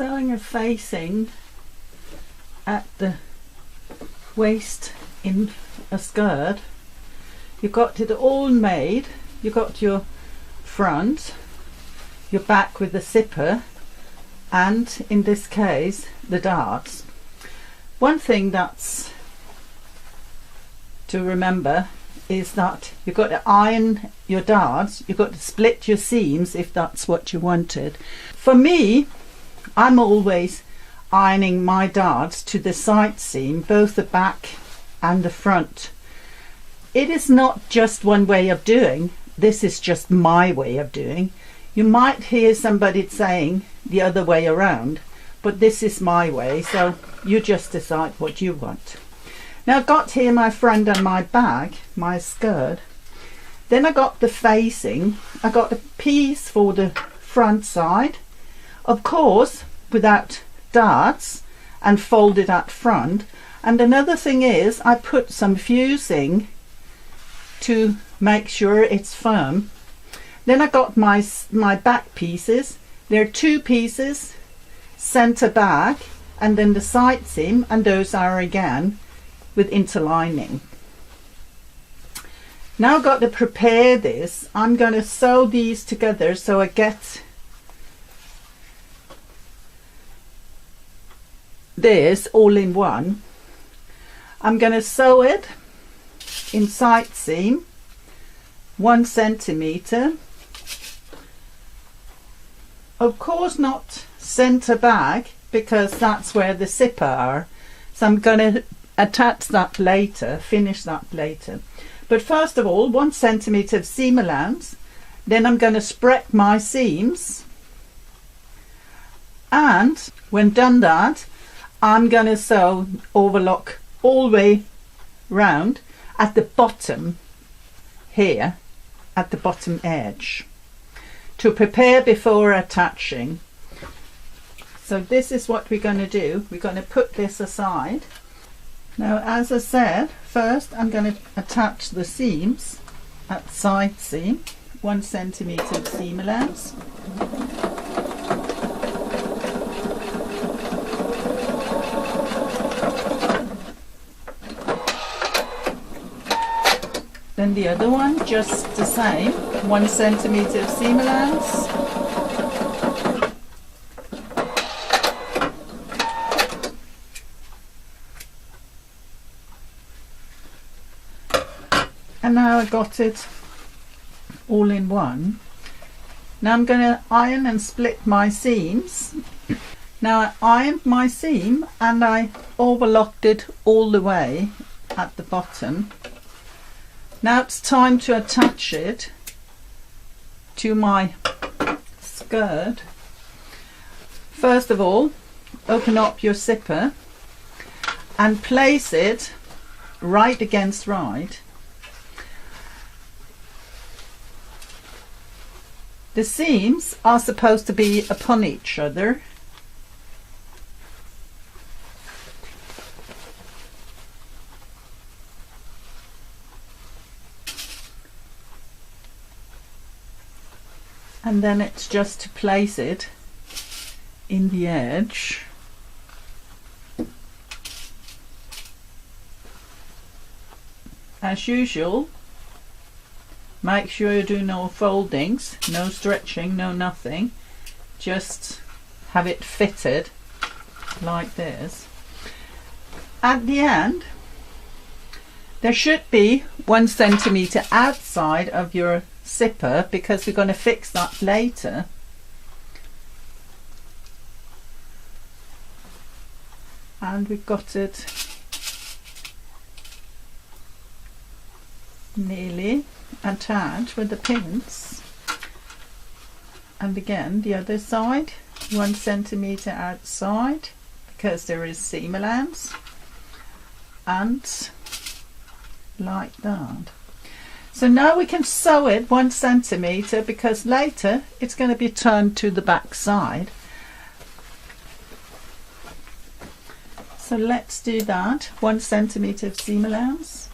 sewing a facing at the waist in a skirt, you've got it all made. You've got your front, your back with the zipper, and in this case the darts. One thing that's to remember is that you've got to iron your darts, you've got to split your seams if that's what you wanted. For me, I'm always ironing my darts to the side seam, both the back and the front. It is not just one way of doing, this is just my way of doing. You might hear somebody saying the other way around, but this is my way, so you just decide what you want. Now I've got here my front and my back, my skirt. Then I got the facing. I got a piece for the front side, of course without darts, and folded at front. And another thing is I put some fusing to make sure it's firm. Then I got my back pieces. There are two pieces, centre back, and then the side seam, and those are again with interlining. Now I've got to prepare this. I'm going to sew these together so I get this all in one. I'm going to sew it in side seam 1 centimeter. Of course not centre back, because that's where the zipper are, so I'm going to attach that later, finish that later. But first of all, 1 centimeter of seam allowance. Then I'm going to spread my seams, and when done that, I'm going to sew overlock all the way round at the bottom here, at the bottom edge, to prepare before attaching. So this is what we're going to do. We're going to put this aside. Now, as I said, first I'm going to attach the seams at side seam, 1 centimeter of seam allowance. Then the other one, just the same, 1 centimeter of seam allowance. And now I got it all in one. Now I'm going to iron and split my seams. Now I ironed my seam and I overlocked it all the way at the bottom. Now it's time to attach it to my skirt. First of all, open up your zipper and place it right against right. The seams are supposed to be upon each other. And then it's just to place it in the edge. As usual, make sure you do no foldings, no stretching, no nothing. Just have it fitted like this. At the end, there should be 1 centimeter outside of your zipper, because we're going to fix that later. And we've got it nearly attached with the pins. And again, the other side, 1 centimeter outside, because there is seam allowance, and like that. So now we can sew it 1 centimeter, because later it's going to be turned to the back side. So let's do that. 1 centimeter of seam allowance.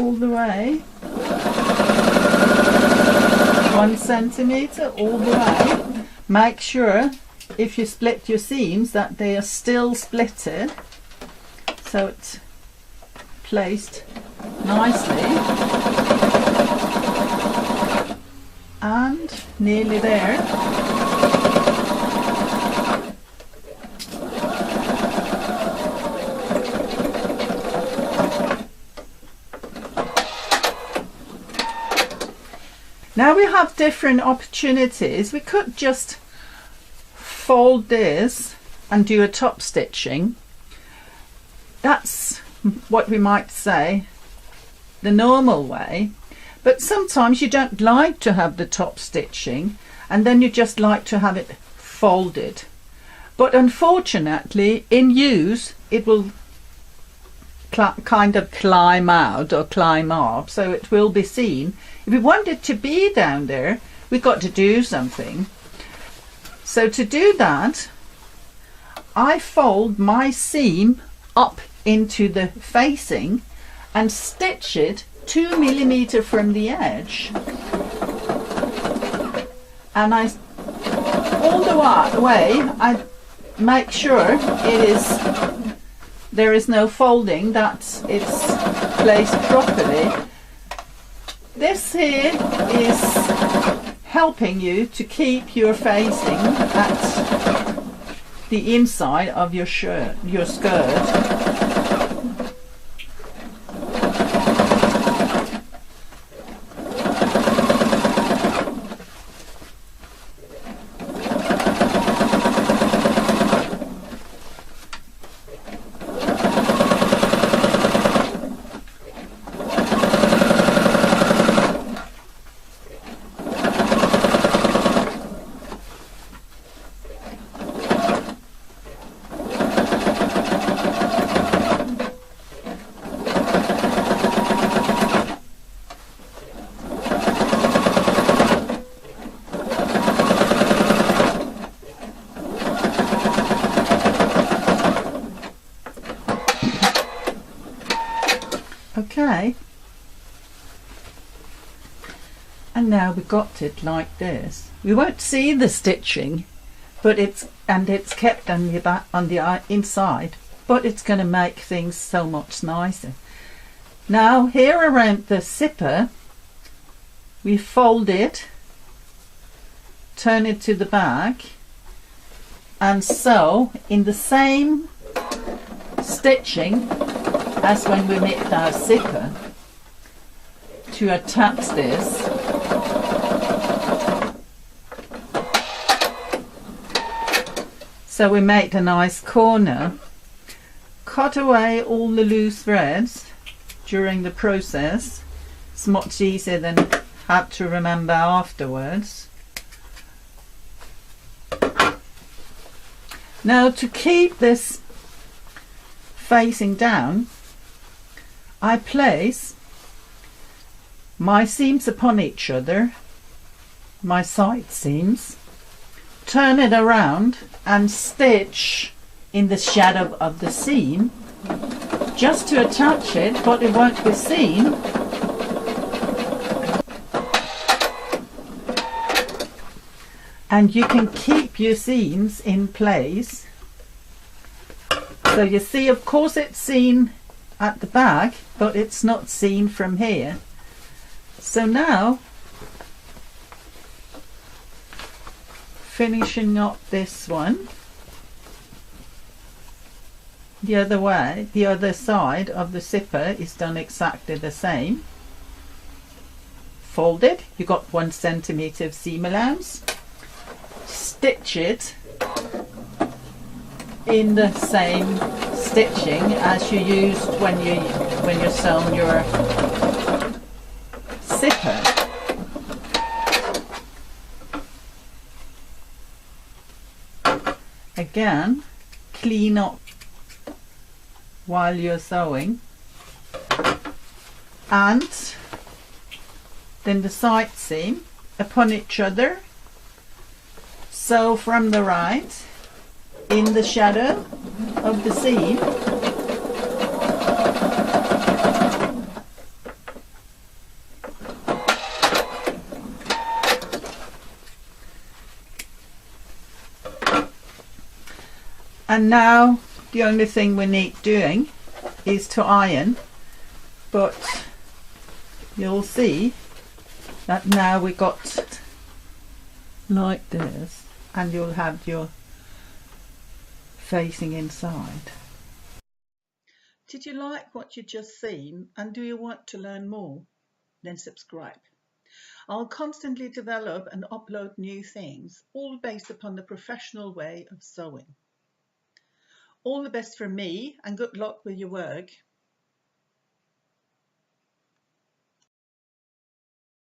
all the way, 1 centimetre all the way. Make sure if you split your seams that they are still splitted, so it's placed nicely, and nearly there. Now we have different opportunities. We could just fold this and do a top stitching. That's what we might say the normal way, but sometimes you don't like to have the top stitching and then you just like to have it folded. But unfortunately in use it will kind of climb out or climb up, so it will be seen. If we want it to be down there, we've got to do something. So to do that, I fold my seam up into the facing and stitch it 2 millimeter from the edge, and I all the way I make sure there is no folding, that it's placed properly. This here is helping you to keep your facing at the inside of your skirt. Okay, and now we got it like this. We won't see the stitching, but it's kept on the back, on the inside, but it's going to make things so much nicer. Now here around the zipper, we fold it, turn it to the back, and sew in the same stitching as when we made our zipper to attach this. So we made a nice corner, cut away all the loose threads during the process. It's much easier than have to remember afterwards. Now to keep this facing down, I place my seams upon each other, my side seams, turn it around and stitch in the shadow of the seam just to attach it, but it won't be seen. And you can keep your seams in place. So you see, of course it's seen at the back, but it's not seen from here. So now, finishing up this one, the other way, the other side of the zipper is done exactly the same. Fold it, you got 1 centimeter of seam allowance, stitch it in the same stitching as you used when you're sewing your zipper. Again, clean up while you're sewing, and then the side seam upon each other, sew from the right in the shadow of the seam, And now the only thing we need doing is to iron, but you'll see that now we got like this, and you'll have your facing inside. Did you like what you just seen, and do you want to learn more? Then subscribe. I'll constantly develop and upload new things, all based upon the professional way of sewing. All the best from me, and good luck with your work.